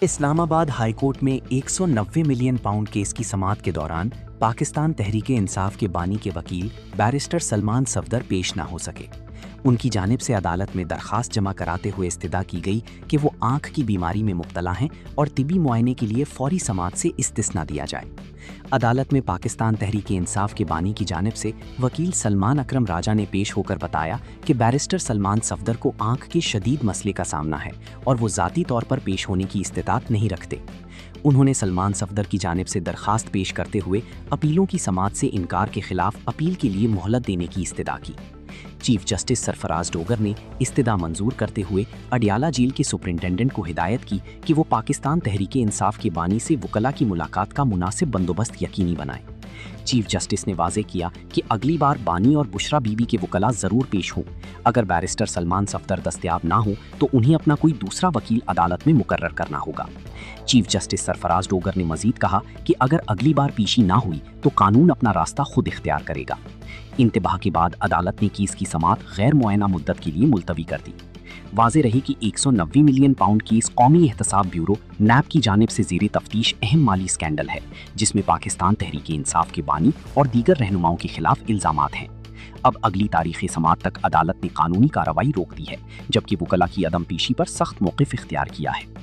اسلام آباد high court میں 190 million pound case کی سماعت کے دوران پاکستان تحریک انصاف کے بانی کے وکیل بیرسٹر سلمان صفدر پیش نہ ہو سکے۔ ان کی جانب سے عدالت میں درخواست جمع کراتے ہوئے استدعا کی گئی کہ وہ آنکھ کی بیماری میں مبتلا ہیں اور طبی معائنے کے لیے فوری سماعت سے استثناء دیا جائے۔ عدالت میں پاکستان تحریک انصاف کے بانی کی جانب سے وکیل سلمان اکرم راجہ نے پیش ہو کر بتایا کہ بیرسٹر سلمان صفدر کو آنکھ کے شدید مسئلے کا سامنا ہے اور وہ ذاتی طور پر پیش ہونے کی استطاعت نہیں رکھتے۔ انہوں نے سلمان صفدر کی جانب سے درخواست پیش کرتے ہوئے اپیلوں کی سماعت سے انکار کے خلاف اپیل کے لیے مہلت دینے کی استدعا کی۔ چیف جسٹس سرفراز ڈوگر نے استدعا منظور کرتے ہوئے اڈیالہ جیل کے سپرنٹینڈنٹ کو ہدایت کی کہ وہ پاکستان تحریک انصاف کے بانی سے وکلاء کی ملاقات کا مناسب بندوبست یقینی بنائیں۔ چیف جسٹس نے واضح کیا کہ اگلی بار بانی اور بشرا بی بی کے وکلاء ضرور پیش ہوں۔ اگر بیرسٹر سلمان صفدر دستیاب نہ ہوں تو انہیں اپنا کوئی دوسرا وکیل عدالت میں مقرر کرنا ہوگا۔ چیف جسٹس سرفراز ڈوگر نے مزید کہا کہ اگر اگلی بار پیشی نہ ہوئی تو قانون اپنا راستہ خود اختیار کرے گا۔ انتباہ کے بعد عدالت نے کیس کی سماعت غیر معینہ مدت کے لیے ملتوی کر دی۔ واضح رہی کہ 190 ملین پاؤنڈ کیس قومی احتساب بیورو نیب کی جانب سے زیر تفتیش اہم مالی اسکینڈل ہے، جس میں پاکستان تحریک انصاف کے بانی اور دیگر رہنماؤں کے خلاف الزامات ہیں۔ اب اگلی تاریخ سماعت تک عدالت نے قانونی کارروائی روک دی ہے، جبکہ وکلاء کی عدم پیشی پر سخت موقف اختیار کیا ہے۔